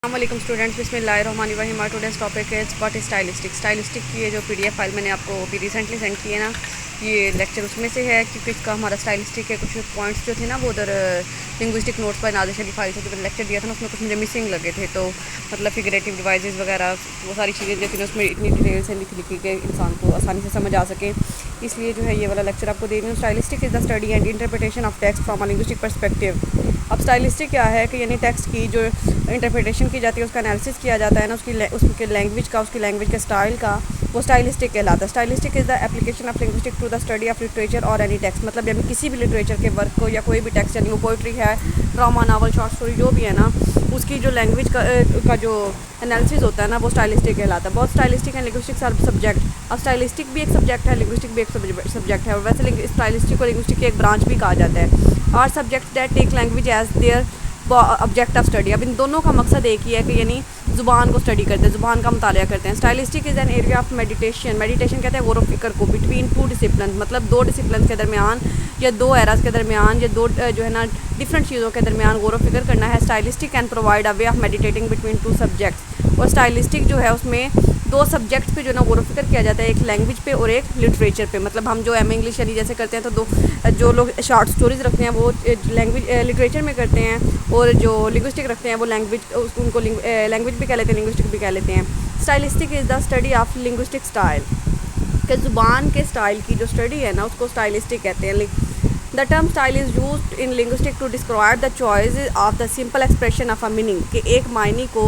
अस्सलामुअलैकुम स्टूडेंट्स, बिस्मिल्लाहिर्रहमानिर्रहीम। Today's topic is what is stylistic की ये जो पीडीएफ फाइल मैंने आपको अभी रिसेंटली सेंड की है ना, ये लेक्चर उसमें से है क्योंकि इसका हमारा स्टाइलिस्टिक के कुछ पॉइंट्स जो थे ना वो उधर लिंग्विस्टिक नोट्स पर नादिर शरीफ फाइल से जो लेक्चर दिया था ना उसमें कुछ मुझे मिसिंग लगे थे। तो मतलब फिगरेटिव डिवाइसेस वगैरह वो सारी चीज़ें जो थी ना उसमें इतनी डिटेल से लिखी कि इंसान को आसानी से समझ आ सके, इसलिए जो है ये वाला लेक्चर आपको दे रही हूँ। Stylistic is the study and interpretation of text from a linguistic perspective. अब स्टाइलिस्टिक क्या है कि यानी टेक्स्ट की जो इंटरप्रिटेशन की जाती है, उसका एनालिसिस किया जाता है ना, उसकी लैंग्वेज का, उसकी लैंग्वेज के स्टाइल का, वो स्टाइलिस्टिक कहलाता है। Stylistic is the application of linguistic to the study of literature और एनी टेक्स्ट। मतलब जब किसी भी लिटरेचर के वर्क को या कोई भी टेक्स्ट, यानी वो पोइट्री है, ड्रामा, नावल, शॉर्ट स्टोरी जो भी है ना, उसकी जो लैंग्वेज का जो एनालिसिस होता है ना वो स्टाइलिस्टिक कहलाता है। बहुत स्टाइलिस्टिक एंड लिंग्विस्टिक सब्जेक्ट। अब स्टाइलिस्टिक भी एक सब्जेक्ट है, लिंग्विस्टिक भी एक सब्जेक्ट है, और वैसे स्टाइलिस्टिक और लिंग्विस्टिक की एक ब्रांच भी कहा जाता है। Are subject that take language as their object of study. अब इन दोनों का मकसद एक ही है कि यानी ज़ुबान को स्टडी करते हैं, ज़ुबान का मुताला करते हैं। Stylistic is an area of meditation. Meditation कहते हैं गौर फ़िक्र को, बिटवीन टू डिसिप्लिन, मतलब दो डिसिप्लिन के दरमियान या दो एराज के दरमियान या दो जो है ना डिफरेंट चीज़ों के दरमियान गौर फ़िक्र करना है। Stylistic can provide a way of meditating between two subjects. और स्टाइलिस्टिक जो है उसमें दो सब्जेक्ट्स पे जो ना गौर फ़िक्र किया जाता है, एक लैंग्वेज पे और एक लिटरेचर पे। मतलब हम जो इंग्लिश यानी जैसे करते हैं तो जो लोग शॉर्ट स्टोरीज़ रखते हैं वो लैंग्वेज लिटरेचर में करते हैं, और जो लिंग्विस्टिक रखते हैं वो उनको लैंग्वेज भी कह लेते हैं, लिंग्विस्टिक भी कह लेते हैं। Stylistic is the study of linguistic style, कि ज़ुबान के स्टाइल की जो स्टडी है ना उसको स्टाइलिस्टिक कहते हैं। The term style is used in linguistic to describe the choice of the simple expression of a meaning, कि एक मायने को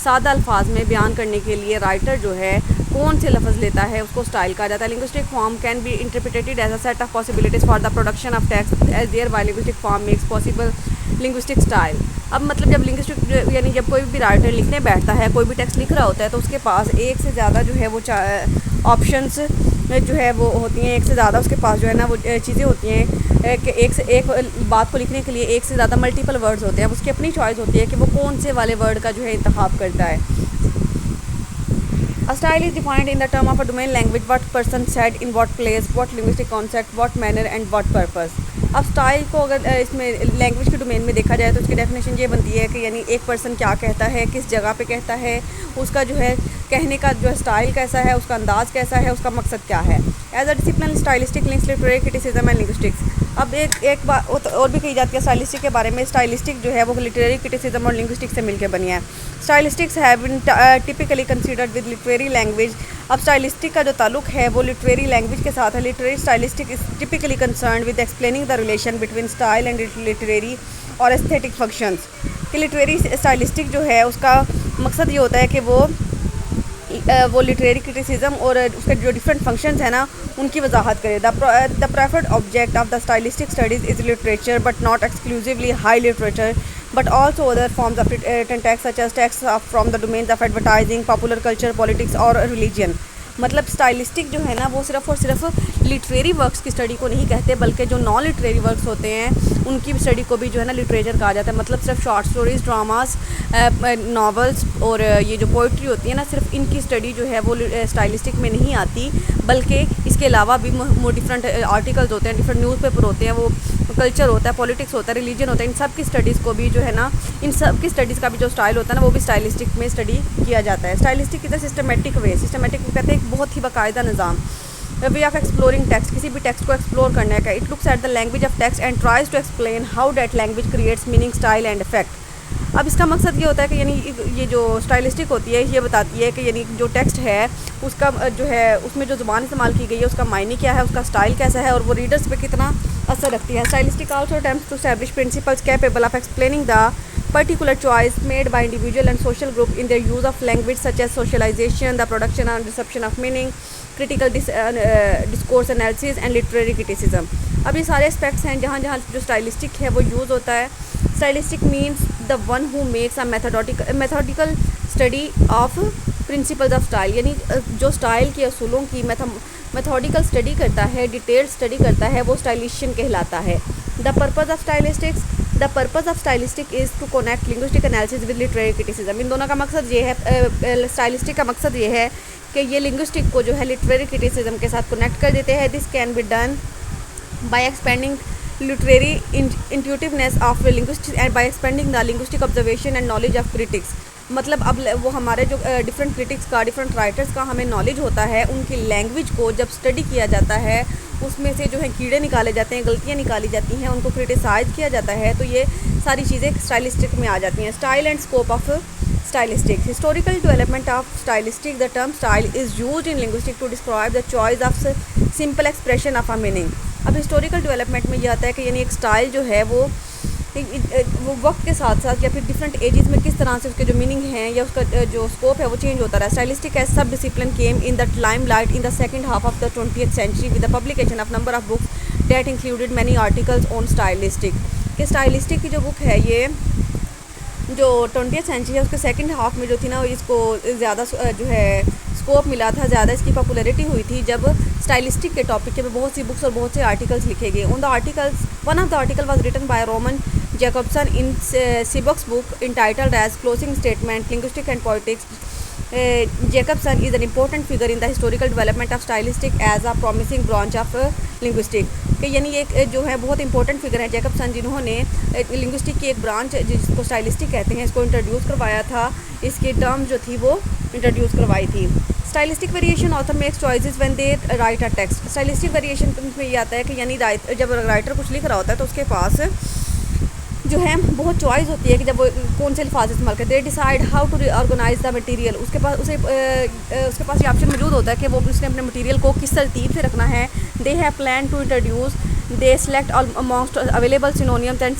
सादा अल्फाज में बयान करने के लिए राइटर जो है कौन से लफ्ज़ लेता है उसको स्टाइल कहा जाता है। Linguistic form can be interpreted as a set of possibilities for the production of text as thereby linguistic form makes possible linguistic style. अब मतलब जब लिंग्विस्टिक यानी जब कोई भी राइटर लिखने बैठता है, कोई भी टेक्स्ट लिख रहा होता है, तो उसके पास एक से ज़्यादा जो है वो ऑप्शंस जो है वो होती हैं, एक से ज़्यादा उसके पास जो है ना वो चीज़ें होती हैं कि एक से एक बात को लिखने के लिए एक से ज़्यादा मल्टीपल वर्ड्स होते हैं। उसकी अपनी चॉइस होती है कि वो कौन से वाले वर्ड का जो है इंतखाब करता है। A style is defined in the term of a domain language, what person said, in what place, what linguistic concept, what manner and what purpose। अब स्टाइल को अगर इसमें लैंग्वेज के डोमेन में देखा जाए तो उसकी डेफिनेशन ये बनती है कि यानी एक पर्सन क्या कहता है, किस जगह पे कहता है, उसका जो है कहने का जो स्टाइल कैसा है, उसका अंदाज़ कैसा है, उसका मकसद क्या है। As a discipline stylistic links literary criticism and linguistics. अब एक बात और भी कही जाती है स्टाइलिस्टिक के बारे में। स्टाइलिस्टिक जो है वो लिटरेरी क्रिटिसिज्म और लिंग्विस्टिक से मिलकर बनी है। Stylistics have been typically considered with literary language. अब स्टाइलिस्टिक का जो ताल्लुक है वो लिटरेरी लैंग्वेज के साथ है। Literary stylistic is typically concern with explaining the relation between style and literary और एस्थेटिक फंक्शंस। कि लिटरेरी स्टाइलिस्टिक जो है उसका मकसद ये होता है कि वो लिटरेरी क्रिटिसिज्म और उसके जो डिफरेंट फंक्शंस हैं ना उनकी वजाहत करे। The preferred object of the stylistic studies is literature but not exclusively high literature but also other forms of written text such as texts from the domains of advertising, popular culture, politics और religion। मतलब stylistic जो है ना वो सिर्फ़ और सिर्फ literary works की स्टडी को नहीं कहते, बल्कि जो नॉन लिटरेरी वर्क्स होते हैं उनकी स्टडी को भी जो है ना लिटरेचर कहा जाता है। मतलब सिर्फ शॉर्ट स्टोरीज़, ड्रामास, नावल्स और ये जो पोइट्री होती है ना, सिर्फ इनकी स्टडी जो है वो स्टाइलिस्टिक में नहीं आती, बल्कि इसके अलावा भी डिफरेंट आर्टिकल्स होते हैं, डिफरेंट न्यूज़पेपर होते हैं, वो कल्चर होता है, पॉलिटिक्स होता है, रिलीजन होता है, इन सब की स्टडीज़ को भी जो है ना, इन सब की स्टडीज़ का भी जो स्टाइल होता है ना वो भी स्टाइलिस्टिक में स्टडी किया जाता है। Stylistic is a systematic way. Systematic कहते हैं एक बहुत ही बाकायदा निज़ाम, वे ऑफ एक्सप्लोरिंग टेक्स्ट, किसी भी टेक्स्ट को एक्सप्लोर करने का। It looks at the language of text and tries to explain how that language creates meaning, style and effect. अब इसका मकसद ये होता है कि यानी ये जो स्टाइलिस्टिक होती है ये बताती है कि यानी जो टेक्स्ट है उसका जो है उसमें जो ज़ुबान इस्तेमाल की गई है उसका मायने क्या है, उसका स्टाइल कैसा है और वो रीडर्स पे कितना असर रखती है। Stylistic also attempts to establish principles capable of explaining the particular choice made by individual and social group in their use of language such as socialization, the production and reception of meaning, critical discourse analysis and literary criticism। अब ये सारे aspects हैं जहाँ जहाँ जो stylistic है वो use होता है। Stylistic means the one who makes a methodical study of principles of style, यानी जो स्टाइल के असूलों की मेथोडिकल स्टडी करता है, डिटेल्ड स्टडी करता है, वो स्टाइलिशियन कहलाता है। The purpose of stylistics is to connect linguistic analysis with literary criticism. इन दोनों का मकसद ये है, स्टाइलिस्टिक का मकसद ये है कि ये लिंग्विस्टिक को जो है लिटरेरी क्रिटिसिज्म के साथ कनेक्ट कर देते हैं। This can be done by expanding literary intuitiveness of linguistics and by expanding the linguistic observation and knowledge of critics। मतलब अब वो हमारे जो डिफरेंट क्रिटिक्स का, डिफरेंट राइटर्स का हमें नॉलेज होता है, उनकी लैंग्वेज को जब स्टडी किया जाता है, उसमें से जो है कीड़े निकाले जाते हैं, गलतियाँ निकाली जाती हैं, उनको क्रिटिसाइज़ किया जाता है, तो ये सारी चीज़ें स्टाइलिस्टिक में आ जाती हैं। Style and scope of stylistic, historical development of stylistic, the term style is used in linguistic to describe the choice of simple expression of a meaning. अब हिस्टोरिकल डेवलपमेंट में ये आता है कि यानी एक स्टाइल जो है वो वक्त के साथ साथ या फिर डिफरेंट एजेस में किस तरह से उसके जो मीनिंग हैं या उसका जो स्कोप है वो चेंज होता रहा है। Stylistic as sub discipline came in the limelight in the second half of the 20th century with the publication of number of books that included many articles on stylistic. कि stylistic की जो book है ये जो 20th century है उसके second half में जो थी ना, इसको ज़्यादा जो है स्कोप मिला था, ज़्यादा इसकी पॉपुलैरिटी हुई थी जब स्टाइलिस्टिक के टॉपिक के पे बहुत सी बुक्स और बहुत से आर्टिकल्स लिखे गए। On the articles, one of the article was written by Roman Jakobson in Sebeok's book entitled as Closing Statement, Linguistics and Poetics. Jacobson is an important figure in the historical development of stylistic as a promising branch of linguistics. कि यानी एक जो है बहुत important figure है Jacobson, जिन्होंने linguistic की एक ब्रांच जिसको स्टाइलिस्टिक कहते हैं इसको इंट्रोड्यूस करवाया था, इसकी टर्म जो थी वो इंट्रोड्यूस करवाई थी। Stylistic variation author makes choices when they right a text. Stylistic variation में ये आता है कि यानी जब राइटर कुछ लिख रहा होता है तो उसके पास जो है बहुत चॉइस होती है कि जब वो कौन से अल्फाज इस्तेमाल करते हैं। Decide how to organise the material, उसके पास ये ऑप्शन मौजूद होता है कि वो उसने अपने मटेरियल को किस तरतीब से रखना है। They have plan to introduce, they select amongst available synonyms and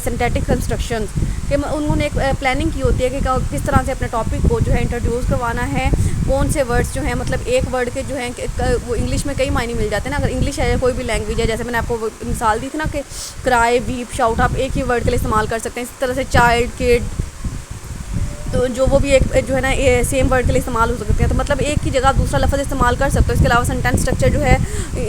synthetic constructions. कि उन्होंने एक प्लानिंग की होती है कि किस तरह से अपने टॉपिक को जो है इंट्रोड्यूस करवाना है, कौन से वर्ड्स जो हैं, मतलब एक वर्ड के जो हैं वो इंग्लिश में कई मायने मिल जाते हैं ना। अगर इंग्लिश है या कोई भी लैंग्वेज है, जैसे मैंने आपको मिसाल दी थी ना कि क्राई, वीप, शाउट, आप एक ही वर्ड के लिए इस्तेमाल कर सकते हैं। इस तरह से चाइल्ड, किड, तो जो वो भी एक जो है ना सेम वर्ड के लिए इस्तेमाल हो सकते हैं। तो मतलब एक ही जगह आप दूसरा लफ्ज़ इस्तेमाल कर सकते हो। इसके अलावा सेंटेंस स्ट्रक्चर जो है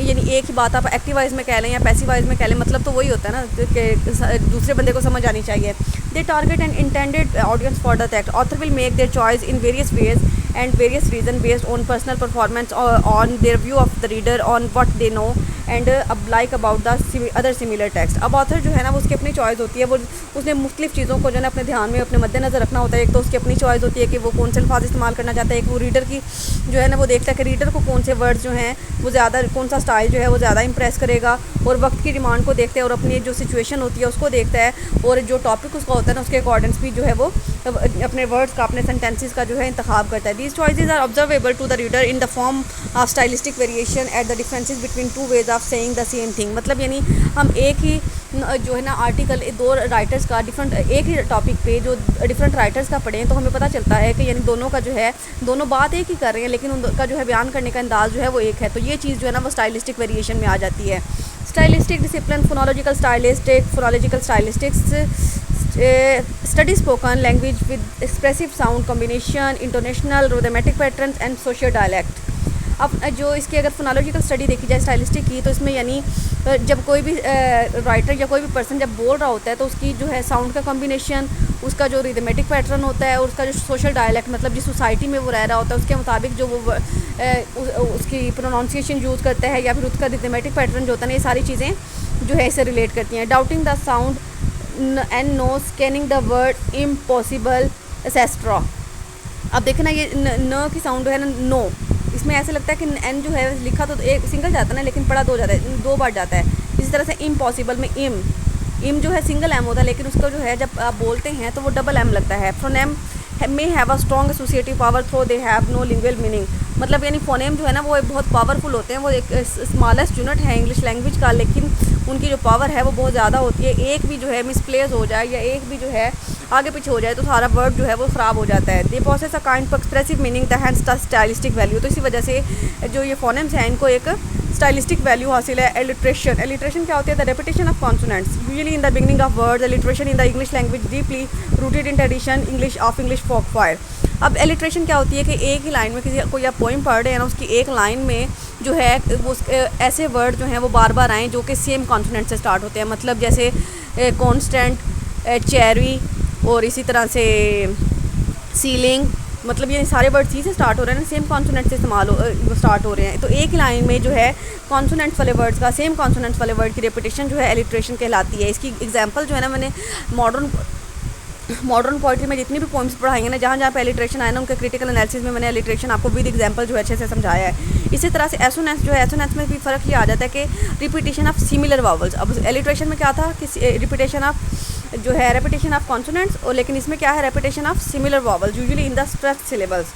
यानी एक ही बात आप एक्टिव वाइज में कह लें या पैसिव वाइज में कह लें, मतलब तो वही होता है ना कि दूसरे बंदे को समझ आनी चाहिए। दे target and intended audience for the text. Author will make their choice in various ways and various reason based on personal performance or on their view of the reader on what they know and like about the other similar text। अब author जो है ना वो उसकी अपनी choice होती है, वो उसने मुख्तलिफ चीज़ों को जो है ना अपने ध्यान में अपने मद्देनज़र रखना होता है। एक तो उसकी अपनी चॉइस होती है कि वो कौन से अल्फाज इस्तेमाल करना चाहता है, एक वो रीडर की जो है ना वो देखता है कि रीडर को कौन से वर्ड्स जो हैं वो ज़्यादा, कौन सा स्टाइल जो है वो ज़्यादा इंप्रेस करेगा, और वक्त की डिमांड को देखता है और अपनी जो सिचुएशन होती है उसको देखता है, और जो टॉपिक उसका होता है ना उसके अकॉर्डिंग्स भी जो है वो अपने वर्ड्स का, अपने सेंटेंसेस का जो है इंतखाब करता है। These choices are observable to the reader in the form of stylistic variation at the differences between two ways of saying the same thing. मतलब यानी हम एक ही जो है ना आर्टिकल दो राइटर्स का डिफरेंट एक ही टॉपिक पे जो डिफरेंट राइटर्स का पढ़ें तो हमें पता चलता है कि यानी दोनों का जो है दोनों बात एक ही कर रहे हैं, लेकिन उनका जो है बयान करने का अंदाज़ जो है वो एक है। तो ये चीज़ जो है ना वो स्टाइलिस्टिक वेरिएशन में आ जाती है। Stylistic discipline, phonological stylistic, phonological stylistics study spoken language with expressive sound combination, intonational, rhythmic patterns and social dialect। अब जो इसकी अगर फोनोलॉजिकल स्टडी देखी जाए स्टाइलिस्टिक की, तो इसमें यानी जब कोई भी राइटर या कोई भी पर्सन जब बोल रहा होता है तो उसकी जो है साउंड का कॉम्बिनेशन, उसका जो रिदमेटिक पैटर्न होता है और उसका जो सोशल डायलेक्ट, मतलब जिस सोसाइटी में वो रह रहा होता है उसके मुताबिक जो वो उसकी प्रोनाउंसिएशन यूज़ करता है या फिर उसका रिदमेटिक पैटर्न जो होता है ना, ये सारी चीज़ें जो है इससे रिलेट करती हैं। Doubting the sound and no, scanning the word impossible, etcetera. अब देखें ना ये न की साउंड है ना नो, इसमें ऐसे लगता है कि एन जो है लिखा तो एक सिंगल जाता है ना, लेकिन पढ़ा दो जाता है, दो बार जाता है। इसी तरह से इम्पॉसिबल में इम जो है सिंगल एम होता है, लेकिन उसका जो है जब आप बोलते हैं तो वो डबल एम लगता है। Phoneme may have a strong associative power through they have no lingual meaning. मतलब यानी फोनेम जो है ना वो बहुत पावरफुल होते हैं, वो एक स्मॉलेस्ट यूनिट है इंग्लिश लैंग्वेज का, लेकिन उनकी जो पावर है वो बहुत ज़्यादा होती है। एक भी जो है मिसप्लेस हो जाए या एक भी जो है आगे पीछे हो जाए तो सारा वर्ड जो है वो ख़राब हो जाता है। They possess a kind of expressive meaning the hand stylistic value. तो इसी वजह से जो ये फोनेम्स हैं इनको एक स्टाइलिस्टिक वैल्यू हासिल है। एलिट्रेशन, एलिट्रेशन क्या होती है? The repetition of consonants usually in the beginning of words. Alliteration in the English language deeply rooted in tradition English of English folk fire. अब एलिट्रेशन क्या होती है कि एक ही लाइन में किसी कोई आप पोइम पढ़ रहे हैं ना, उसकी एक लाइन में जो है वो ऐसे वर्ड जो हैं वो बार बार आएँ जो कि सेम कॉन्सोनेंट से स्टार्ट होते हैं। मतलब जैसे कॉन्स्टेंट, चेरी और इसी तरह से सीलिंग, मतलब ये सारे वर्ड सी से स्टार्ट हो रहे हैं ना, सेम कॉन्सोनेंट से इस्तेमाल स्टार्ट हो रहे हैं। तो एक लाइन में जो है कॉन्सोनेंट्स वाले वर्ड्स का, सेम कॉन्सोनेंट्स वाले वर्ड की रेपिटेशन जो है एलिट्रेशन कहलाती है। इसकी एग्जांपल जो है ना मैंने मॉडर्न पोइट्री में जितनी भी पोइम्स पढ़ाई हैं ना, जहाँ जहाँ पे एलिट्रेशन आया ना, उनके क्रिटिकल एनालिसिस में मैंने एलिट्रेशन आपको विद एग्जांपल जो है अच्छे से समझाया है। इसी तरह से एसोनेंस जो है, एसोनेंस में भी फ़र्क ये आ जाता है कि रिपीटेशन ऑफ सिमिलर वावल्स। अब एलिट्रेशन में क्या था कि रिपीटेशन ऑफ जो है रेपिटेशन ऑफ कॉन्सोनेंट्स, और लेकिन इसमें क्या है repetition of similar vowels usually in the stressed syllables.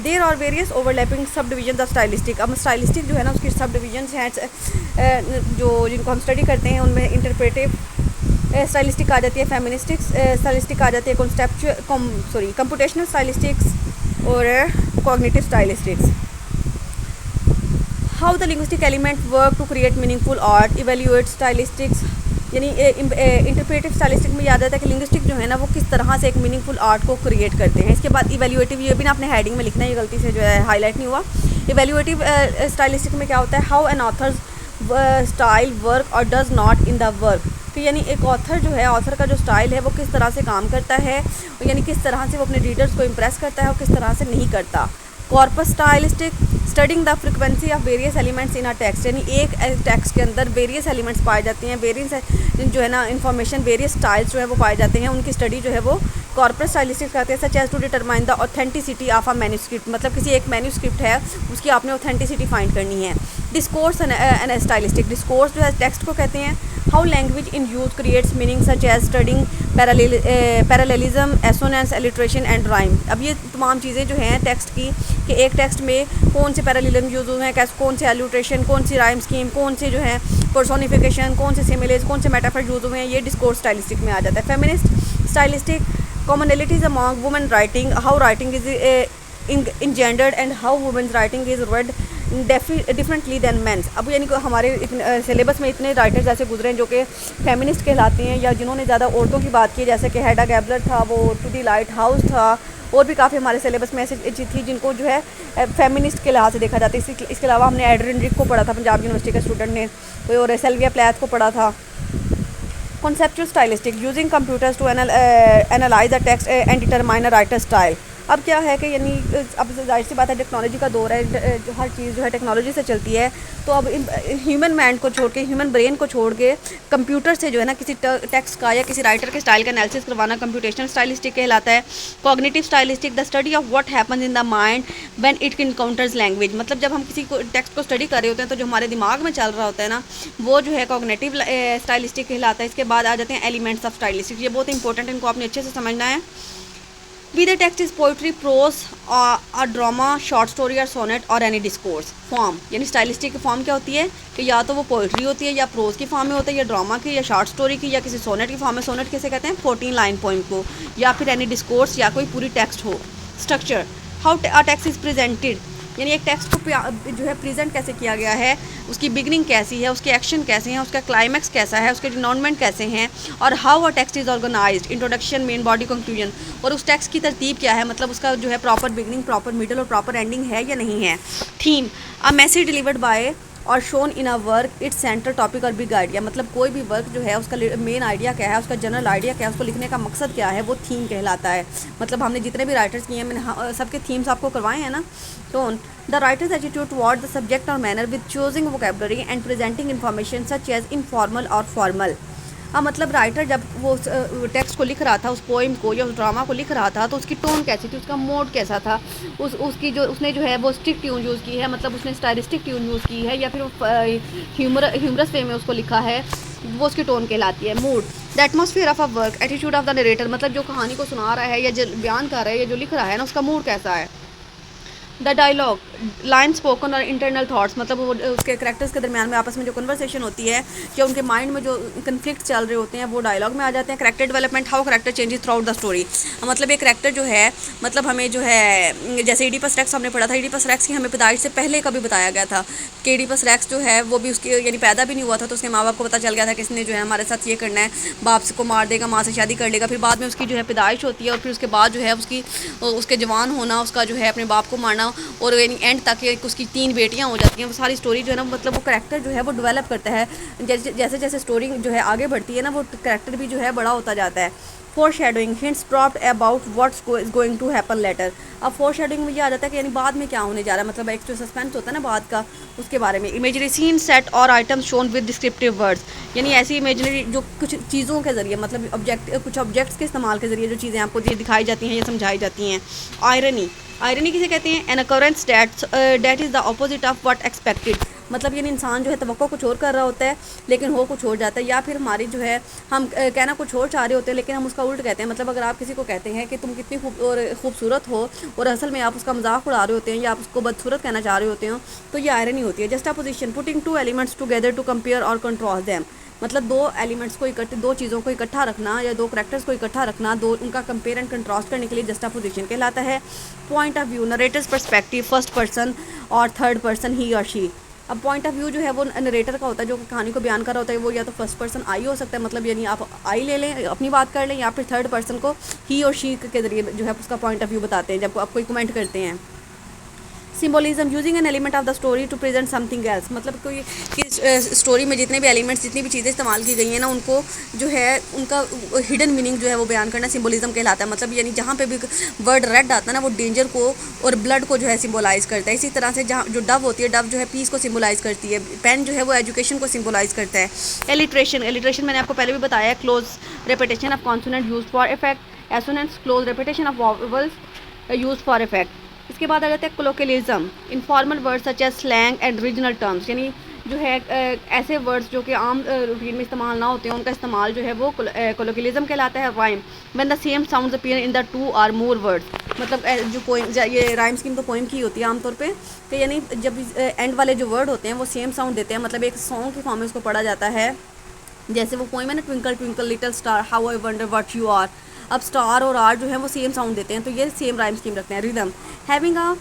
There are various overlapping sub division of stylistic. अब स्टाइलिस्टिक जो है ना उसकी सब डिवीजन हैं जो जिनको हम स्टडी करते हैं, उनमें इंटरप्रेटिव स्टाइलिस्टिक आ जाती है, फेमिनिस्टिक स्टाइलिस्टिक आ जाती है, कंप्यूटेशनल स्टाइलिस्टिक्स और cognitive stylistics. How the linguistic element work to create meaningful art, evaluate stylistics. यानी इंटरप्रेटिव स्टाइलिस्टिक में याद आता है कि लिंग्विस्टिक जो है ना वो किस तरह से एक मीनिंगफुल आर्ट को क्रिएट करते हैं। इसके बाद इवेल्यूएटिव, ये भी ना अपने हेडिंग में लिखना है, ये गलती से जो है हाईलाइट नहीं हुआ। इवेल्यूएटिव स्टाइलिस्टिक में क्या होता है, how an author's style work और does not in the work. तो यानी एक ऑथर जो है, ऑथर का जो स्टाइल है वो किस तरह से काम करता है, यानी किस तरह से वो अपने रीडर्स को इम्प्रेस करता है और किस तरह से नहीं करता। Corpus stylistic, studying the frequency of various elements in a text. यानी एक टेक्स्ट के अंदर वेरियस एलिमेंट्स पाए जाते हैं, वेरियस जो है ना इन्फॉर्मेशन, वेरियस स्टाइल्स जो है वो पाए जाते हैं, उनकी स्टडी जो है वो कॉर्पस स्टाइलिस्टिक्स करते हैं। Such as to determine the authenticity of a manuscript, मतलब किसी एक मैन्यूस्क्रिप्ट है उसकी आपने ऑथेंटिसिटी फाइंड करनी है। डिस्कोर्स एंड स्टाइलिस्टिक, डिस्कोर्स जो है टेक्स्ट को कहते हैं। How language in use creates meaning such as studying parallelism, assonance, alliteration and rhyme. अब ये तमाम चीज़ें जो हैं टेक्स्ट की, कि एक टेक्स्ट में कौन से पैरेललिज्म यूज हुए हैं, कैसे, कौन से एलिट्रेशन, कौन सी राइम स्कीम, कौन से जो है पर्सोनिफिकेशन, कौन से सिमिलेज, कौन से मेटाफर यूज हुए हैं, ये डिस्कोर्स स्टाइलिस्टिक में आ जाता है। Feminist stylistic, commonalities among women writing, how writing is engendered and how women's writing is read differently than men's। अब यानी कि हमारे सिलेबस में इतने राइटर्स ऐसे गुजरे हैं जो कि फेमिनिस्ट कहलाते हैं, या जिन्होंने ज़्यादा औरतों की बात की, जैसे कि हेडा गैबलर था, वो टू दी लाइट हाउस था, और भी काफ़ी हमारे सिलेबस में ऐसी थी जिनको जो है फेमिनिस्ट के लिहाज से देखा जाता है। इसके अलावा हमने एड्रिन रिक को पढ़ा था, पंजाब यूनिवर्सिटी के स्टूडेंट ने, और सिल्विया प्लैथ को पढ़ा था। Conceptual stylistic, using computers to analyze the text and determine a writer's style। अब क्या है कि यानी अब जाहिर सी बात है टेक्नोलॉजी का दौर है, हर चीज़ जो है टेक्नोलॉजी से चलती है, तो अब ह्यूमन माइंड को छोड़ के, ह्यूमन ब्रेन को छोड़ के कंप्यूटर से जो है ना किसी टेक्स्ट का या किसी राइटर के स्टाइल का एनालिसिस करवाना कंप्यूटेशनल स्टाइलिस्टिक कहलाता है। Cognitive stylistic, the study of what happens in the mind when it encounters language. मतलब जब हम किसी को टेक्स्ट को स्टडी कर रहे होते हैं तो जो हमारे दिमाग में चल रहा होता है ना, वो जो है कॉग्निटिव स्टाइलिस्टिक कहलाता है। इसके बाद आ जाते हैं एलिमेंट्स ऑफ स्टाइलिस्टिक, ये बहुत इंपॉर्टेंट है, इनको आपने अच्छे से समझना है। Whether text is poetry, prose, or drama, short story or sonnet or any discourse। Form, यानी स्टाइलिस्टिक की फॉर्म क्या होती है कि या तो वो पोइट्री होती है, या प्रोज की फॉर्म में होता है, या ड्रामा की, या शॉर्ट स्टोरी की, या किसी सोनेट की फॉर्म में। सोनेट कैसे कहते हैं, 14 लाइन पोइम को, या फिर एनी डिस्कोर्स, या कोई पूरी टेक्स्ट हो। Structure, how a text is presented, यानी एक टेक्स्ट को जो है प्रेजेंट कैसे किया गया है, उसकी बिगनिंग कैसी है, उसके एक्शन कैसे हैं, उसका क्लाइमैक्स कैसा है, उसके डिनोनमेंट कैसे हैं, और how a text is organised, introduction, main body, conclusion, और उस टेक्स्ट की तरतीब क्या है, मतलब उसका जो है प्रॉपर बिगनिंग, प्रॉपर मिडल और प्रॉपर एंडिंग है या नहीं है। Theme, a message delivered by और shown in a work its centre topic और बिग आइडिया। मतलब कोई भी वर्क जो है उसका मेन आइडिया क्या है, उसका जनरल आइडिया क्या है, उसको लिखने का मकसद क्या है, वो थीम कहलाता है। मतलब हमने जितने भी राइटर्स किए हैं, मैंने सबके थीम्स आपको करवाए हैं ना। Tone, the writer's attitude toward the subject और manner with choosing vocabulary and presenting information such as informal और फॉर्मल। हाँ, मतलब राइटर जब वो टेक्स्ट को लिख रहा था, उस पोइम को या उस ड्रामा को लिख रहा था, तो उसकी टोन कैसी थी, उसका मोड कैसा था, उसकी जो उसने जो है वो स्टिक ट्यून यूज़ की है, मतलब उसने स्टाइलिस्टिक ट्यून यूज़ की है, या फिर ह्यूमरस वे में उसको लिखा है, वो उसकी टोन कहलाती है। Mood, the atmosphere of a work, attitude of the narrator, मतलब जो कहानी को सुना रहा है या जो बयान कर रहा है या जो लिख रहा है ना, उसका मूड कैसा है। द डायलॉग, लाइन स्पोकन और इंटरनल थाट्स, मतलब वो उसके करैक्टर्स के दरमियान में आपस में जो कन्वर्सेशन होती है या उनके माइंड में जो कन्फ्लिक्ट चल रहे होते हैं, वो डायलॉग में आ जाते हैं। Character development, how character changes through out the story, मतलब एक करैक्टर जो है, मतलब हमें जो है जैसे इडिपस रेक्स हमने पढ़ा था, इडिपस रेक्स की हमें पैदाइश से पहले का भी बताया गया था कि इडिपस रेक्स जो है वो भी उसके यानी पैदा भी नहीं हुआ था, तो उसके माँ बाप को पता चल गया था कि इसने जो है हमारे साथ ये करना है, बाप को मार देगा, माँ से शादी कर लेगा। फिर बाद में उसकी जो है पैदाइश होती है, और फिर उसके बाद जो है उसके जवान होना, उसका जो है अपने बाप को मारना, और यानी एंड तक उसकी 3 बेटियां हो जाती हैं। वो सारी स्टोरी जो है ना, मतलब वो करैक्टर जो है वो डेवलप करता है, जैसे जैसे स्टोरी जो है आगे बढ़ती है ना, वो करैक्टर भी जो है बड़ा होता जाता है। Foreshadowing, hints dropped about what's is going to happen later. अब फोर शेडोइंग में ये आ जाता है कि यानी बाद में क्या होने जा रहा है, मतलब एक जो सस्पेंस होता है ना बाद का, उसके बारे में। इमेजरी सीन सेट और items shown with descriptive words, यानी ऐसी इमेजनरी जो कुछ चीज़ों के ज़रिए, मतलब कुछ ऑब्जेक्ट्स के इस्तेमाल के ज़रिए जो चीज़ें आपको दिखाई जाती हैं या समझाई जाती हैं। आयरनी, आयरनी किसे कहते हैं? An occurrence that is the opposite of what expected, मतलब यानी इंसान जो है तवक्को कुछ और कर रहा होता है लेकिन हो कुछ और जाता है, या फिर हमारी जो है हम कहना कुछ और चाह रहे होते हैं लेकिन हम उसका उल्ट कहते हैं। मतलब अगर आप किसी को कहते हैं कि तुम कितनी खूबसूरत हो और असल में आप उसका मजाक उड़ा रहे होते हैं या आप उसको बदसूरत कहना चाह रहे होते हो, तो ये आयरनी होती है। Juxtaposition, putting two elements together to compare और कंट्रास्ट देम, मतलब दो एलिमेंट्स को इकट्ठे, दो चीज़ों को इकट्ठा रखना या दो करैक्टर्स को इकट्ठा रखना, दो उनका कंपेयर एंड कंट्रास्ट करने के लिए जस्टापोजिशन कहलाता है। Point of view, narrator's perspective, first person और थर्ड पर्सन, ही और शी। अब पॉइंट ऑफ व्यू जो है वो नरेटर का होता है, जो कहानी को बयान कर रहा होता है, वो या तो फर्स्ट पर्सन आई हो सकता है, मतलब यानी आप आई ले लें, अपनी बात कर लें, या फिर थर्ड पर्सन को ही और शी के जरिए जो है उसका पॉइंट ऑफ व्यू बताते हैं जब आप कोई कमेंट करते हैं। Symbolism, using an element of the story to present something else, मतलब कोई स्टोरी में जितने भी एलिमेंट्स, जितनी भी चीज़ें इस्तेमाल की गई हैं ना, उनको जो है उनका हिडन मीनिंग जो है वो बयान करना सिम्बोलिज्म कहलाता है। मतलब यानी जहाँ पे भी वर्ड रेड आता है ना, वो डेंजर को और ब्लड को जो है सिम्बोलाइज़ करता है। इसी तरह से जहाँ जो डव होती है, डव जो है पीस को सिम्बोलाइज़ करती है। पेन जो है वो एजुकेशन को सिम्बोलाइज़ करता है। एलिट्रेशन, एलिट्रेशन मैंने आपको पहले भी बताया है, close repetition of consonant use for effect, assonance, close repetition of vowels use for effect. इसके बाद आ जाता है colloquialism, informal words such as slang and regional terms, यानी जो है ऐसे वर्ड्स जो कि आम रूटीन में इस्तेमाल ना होते हैं उनका इस्तेमाल जो है वो कोलोकियलिज्म कहलाता है। Rhyme, when the same sounds appear in the two और मोर वर्ड्स, मतलब जो पोइम, ये राइम स्कीम तो पोइम की होती है आमतौर पे, कि यानी जब एंड वाले जो वर्ड होते हैं वो सेम साउंड देते हैं, मतलब एक सॉन्ग की फॉर्म में उसको पढ़ा जाता है। जैसे वो पोइम है ना, twinkle twinkle little star how I wonder what you are, अब स्टार और आर जो है वो सेम साउंड देते हैं, तो ये सेम राइम स्कीम रखते हैं। Rhythm, having a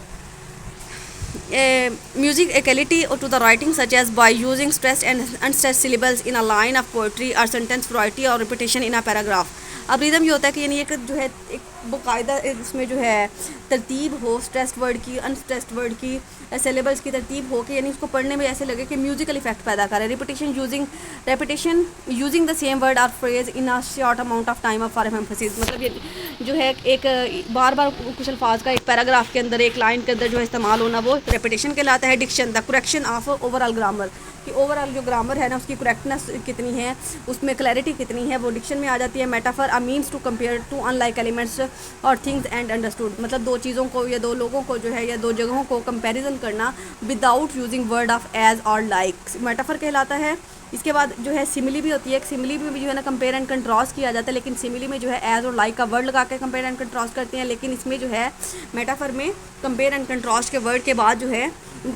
music equality to the writing such as by using stressed and unstressed syllables in a line of poetry or sentence variety or repetition in a paragraph। अब rhythm ये होता है कि यानी एक जो है एक बाकायदा उसमें जो है तरतीब हो, स्ट्रेस्ड वर्ड की, अनस्ट्रेस्ड वर्ड की, सिलेबल्स की तरतीब हो कि यानी उसको पढ़ने में ऐसे लगे कि म्यूजिकल इफेक्ट पैदा करे। Repetition using the same word और phrase in a short amount of time of for emphasis, मतलब ये जो है एक बार बार कुछ अल्फाज का एक पैराग्राफ के अंदर, एक लाइन के अंदर जो है इस्तेमाल होना, वो रेपिटेशन कहलाता है। Diction, the correction of overall grammar, कि ओवरऑल जो ग्रामर है ना उसकी करेक्टनेस कितनी है, उसमें क्लैरिटी कितनी है, वो डिक्शन में आ जाती है। Metaphor, a means to compare two unlike elements और थिंग्स एंड अंडरस्टूड, मतलब दो चीज़ों को या दो लोगों को जो है या दो जगहों को कंपैरिजन करना without using word of as और लाइक, मेटाफर कहलाता है। इसके बाद जो है सिमिली भी होती है, सिमिली में भी जो है ना कंपेयर एंड कंट्रास्ट किया जाता है, लेकिन सिमिली में जो है एज और लाइक का वर्ड लगा के कंपेयर एंड कंट्रास्ट करते हैं, लेकिन इसमें जो है मेटाफर में कंपेयर एंड कंट्रास्ट के वर्ड के बाद जो है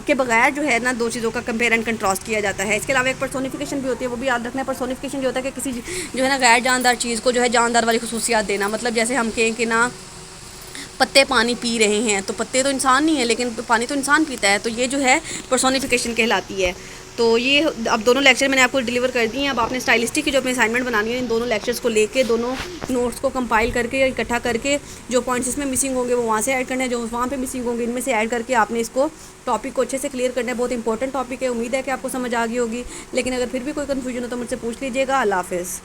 के बगैर जो है ना दो चीज़ों का कंपेयर एंड कंट्रास्ट किया जाता है। इसके अलावा एक पर्सोनिफिकेशन भी होती है, वो भी याद रखना है। पर्सोनिफिकेशन जो होता है कि किसी जो है ना गैर जानदार चीज़ को जो है जानदार वाली खसूसियात देना, मतलब जैसे हम कहें कि ना पत्ते पानी पी रहे हैं, तो पत्ते तो इंसान नहीं है लेकिन पानी तो इंसान पीता है, तो ये जो है पर्सोनिफिकेशन कहलाती है। तो ये अब दोनों लेक्चर मैंने आपको डिलीवर कर दिए हैं। अब आपने स्टाइलिस्टिक की जो अपनी असाइनमेंट बनानी है, इन दोनों लेक्चर्स को लेके, दोनों नोट्स को कंपाइल करके या इकट्ठा करके, जो पॉइंट्स इसमें मिसिंग होंगे वो वहाँ से ऐड करने हैं, जो वहाँ पे मिसिंग होंगे इनमें से ऐड करके आपने इसको टॉपिक को अच्छे से क्लियर करना है। बहुत इंपॉर्टेंट टॉपिक है, उम्मीद है कि आपको समझ आ गई होगी, लेकिन अगर फिर भी कोई कन्फ्यूजन हो तो मुझसे पूछ लीजिएगा। अल्लाह हाफ़िज़।